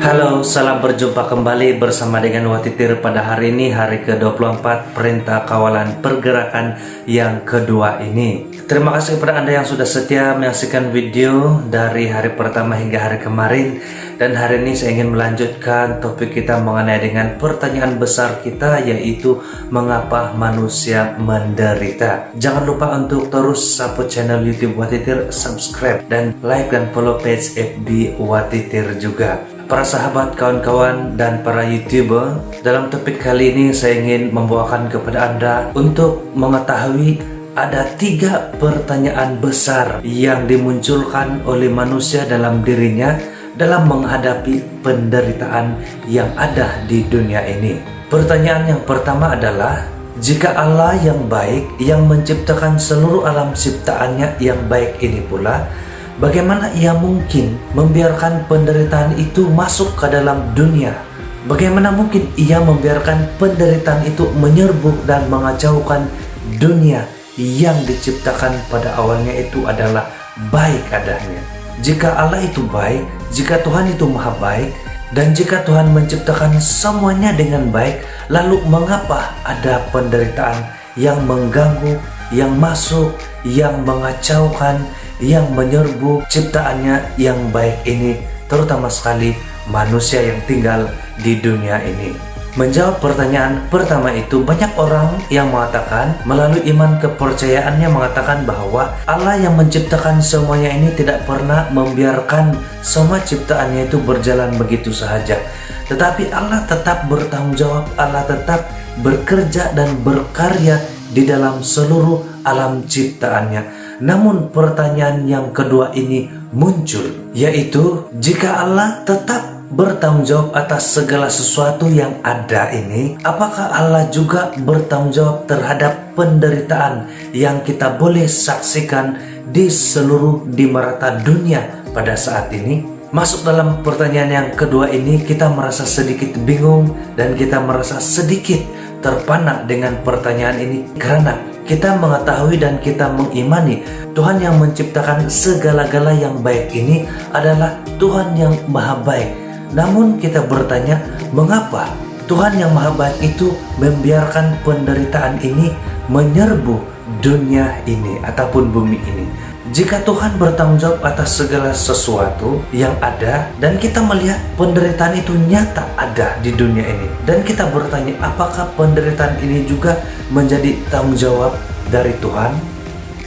Halo, salam berjumpa kembali bersama dengan Watitir pada hari ini, hari ke-24 Perintah Kawalan Pergerakan yang kedua ini. Terima kasih kepada Anda yang sudah setia menyaksikan video dari hari pertama hingga hari kemarin. Dan hari ini saya ingin melanjutkan topik kita mengenai dengan pertanyaan besar kita, yaitu mengapa manusia menderita. Jangan lupa untuk terus support channel YouTube Watitir, subscribe dan like dan follow page FB Watitir juga. Para sahabat, kawan-kawan, dan para YouTuber, dalam topik kali ini saya ingin membawakan kepada Anda untuk mengetahui ada 3 pertanyaan besar yang dimunculkan oleh manusia dalam dirinya dalam menghadapi penderitaan yang ada di dunia ini. Pertanyaan yang pertama adalah, jika Allah yang baik yang menciptakan seluruh alam ciptaannya yang baik ini pula, bagaimana ia mungkin membiarkan penderitaan itu masuk ke dalam dunia? Bagaimana mungkin ia membiarkan penderitaan itu menyerbu dan mengacaukan dunia yang diciptakan pada awalnya itu adalah baik adanya? Jika Allah itu baik, jika Tuhan itu maha baik, dan jika Tuhan menciptakan semuanya dengan baik, lalu mengapa ada penderitaan yang mengganggu, yang masuk, yang mengacaukan, yang menyerbu ciptaannya yang baik ini, terutama sekali manusia yang tinggal di dunia ini? Menjawab pertanyaan pertama itu, banyak orang yang mengatakan melalui iman kepercayaannya mengatakan bahwa Allah yang menciptakan semuanya ini tidak pernah membiarkan semua ciptaannya itu berjalan begitu sahaja. Tetapi Allah tetap bertanggung jawab, Allah tetap bekerja dan berkarya di dalam seluruh alam ciptaannya. Namun pertanyaan yang kedua ini muncul, yaitu jika Allah tetap bertanggung jawab atas segala sesuatu yang ada ini, apakah Allah juga bertanggung jawab terhadap penderitaan yang kita boleh saksikan di seluruh di merata dunia pada saat ini? Masuk dalam pertanyaan yang kedua ini, kita merasa sedikit bingung dan kita merasa sedikit terpana dengan pertanyaan ini, karena kita mengetahui dan kita mengimani Tuhan yang menciptakan segala-gala yang baik ini adalah Tuhan yang maha baik. Namun kita bertanya, mengapa Tuhan yang maha baik itu membiarkan penderitaan ini menyerbu dunia ini ataupun bumi ini? Jika Tuhan bertanggung jawab atas segala sesuatu yang ada dan kita melihat penderitaan itu nyata ada di dunia ini, dan kita bertanya, apakah penderitaan ini juga menjadi tanggung jawab dari Tuhan?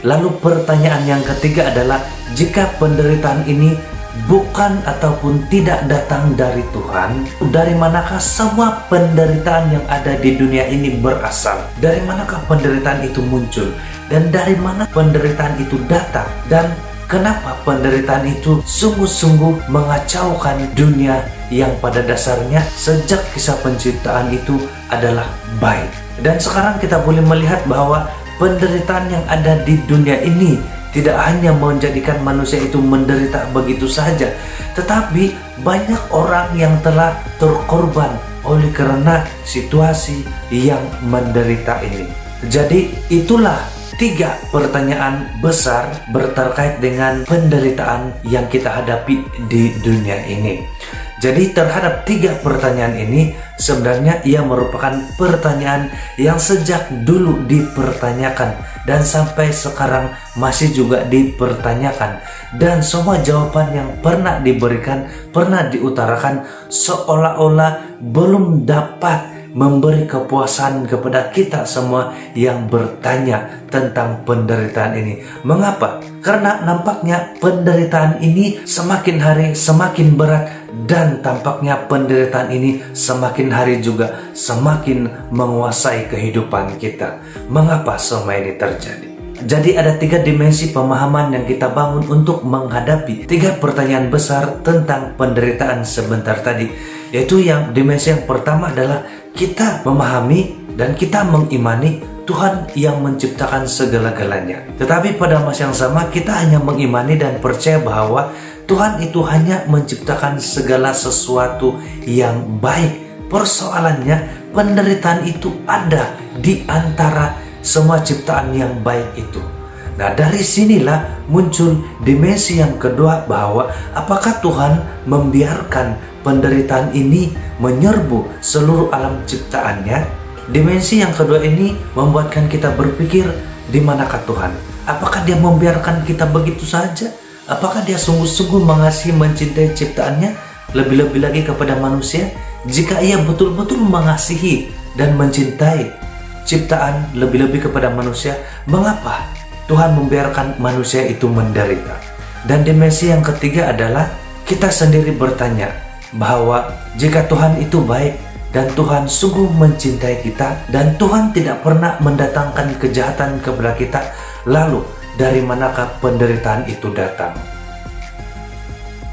Lalu pertanyaan yang ketiga adalah, jika penderitaan ini bukan ataupun tidak datang dari Tuhan, dari manakah semua penderitaan yang ada di dunia ini berasal? Dari manakah penderitaan itu muncul? Dan dari mana penderitaan itu datang? Dan kenapa penderitaan itu sungguh-sungguh mengacaukan dunia yang pada dasarnya sejak kisah penciptaan itu adalah baik? Dan sekarang kita boleh melihat bahwa penderitaan yang ada di dunia ini tidak hanya menjadikan manusia itu menderita begitu saja, tetapi banyak orang yang telah terkorban oleh karena situasi yang menderita ini. Jadi itulah 3 pertanyaan besar berterkait dengan penderitaan yang kita hadapi di dunia ini. Jadi terhadap 3 pertanyaan ini, sebenarnya ia merupakan pertanyaan yang sejak dulu dipertanyakan dan sampai sekarang masih juga dipertanyakan, dan semua jawaban yang pernah diberikan, pernah diutarakan, seolah-olah belum dapat memberi kepuasan kepada kita semua yang bertanya tentang penderitaan ini. Mengapa? Karena nampaknya penderitaan ini semakin hari semakin berat, dan tampaknya penderitaan ini semakin hari juga semakin menguasai kehidupan kita. Mengapa semua ini terjadi? Jadi ada 3 dimensi pemahaman yang kita bangun untuk menghadapi 3 pertanyaan besar tentang penderitaan sebentar tadi. Yaitu yang dimensi yang pertama adalah kita memahami dan kita mengimani Tuhan yang menciptakan segala-galanya. Tetapi pada masa yang sama kita hanya mengimani dan percaya bahwa Tuhan itu hanya menciptakan segala sesuatu yang baik. Persoalannya, penderitaan itu ada di antara semua ciptaan yang baik itu. Nah, dari sinilah muncul dimensi yang kedua, bahwa apakah Tuhan membiarkan penderitaan ini menyerbu seluruh alam ciptaannya? Dimensi yang kedua ini membuatkan kita berpikir, di manakah Tuhan? Apakah Dia membiarkan kita begitu saja? Apakah Dia sungguh-sungguh mengasihi, mencintai ciptaannya, lebih-lebih lagi kepada manusia? Jika Ia betul-betul mengasihi dan mencintai ciptaan lebih-lebih kepada manusia, mengapa Tuhan membiarkan manusia itu menderita? Dan dimensi yang ketiga adalah kita sendiri bertanya bahwa jika Tuhan itu baik dan Tuhan sungguh mencintai kita dan Tuhan tidak pernah mendatangkan kejahatan kepada kita, lalu dari manakah penderitaan itu datang?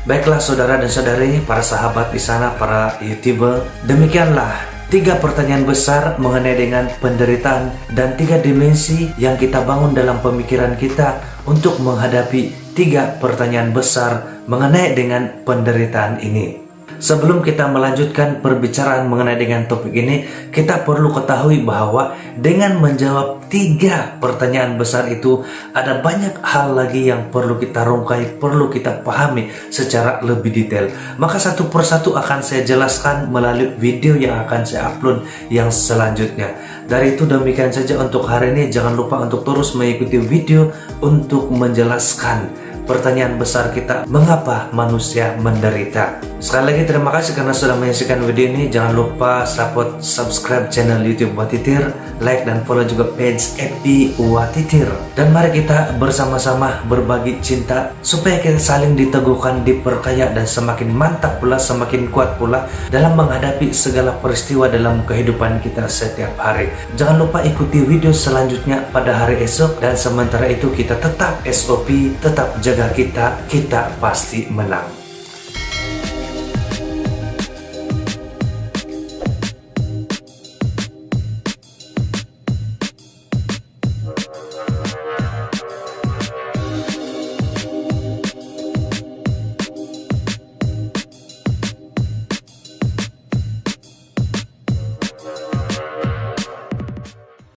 Baiklah saudara dan saudari, para sahabat di sana, para YouTuber, demikianlah 3 pertanyaan besar mengenai dengan penderitaan dan 3 dimensi yang kita bangun dalam pemikiran kita untuk menghadapi 3 pertanyaan besar mengenai dengan penderitaan ini. Sebelum kita melanjutkan perbicaraan mengenai dengan topik ini, kita perlu ketahui bahwa dengan menjawab 3 pertanyaan besar itu, ada banyak hal lagi yang perlu kita rungkai, perlu kita pahami secara lebih detail. Maka satu persatu akan saya jelaskan melalui video yang akan saya upload yang selanjutnya. Dari itu demikian saja untuk hari ini. Jangan lupa untuk terus mengikuti video untuk menjelaskan pertanyaan besar kita, mengapa manusia menderita. Sekali lagi terima kasih karena sudah menyaksikan video ini. Jangan lupa support, subscribe channel YouTube Watitir, like dan follow juga page FB Watitir. Dan mari kita bersama-sama berbagi cinta supaya kita saling diteguhkan, diperkaya, dan semakin mantap pula, semakin kuat pula dalam menghadapi segala peristiwa dalam kehidupan kita setiap hari. Jangan lupa ikuti video selanjutnya pada hari esok, dan sementara itu kita tetap SOP, tetap jaga kita pasti menang.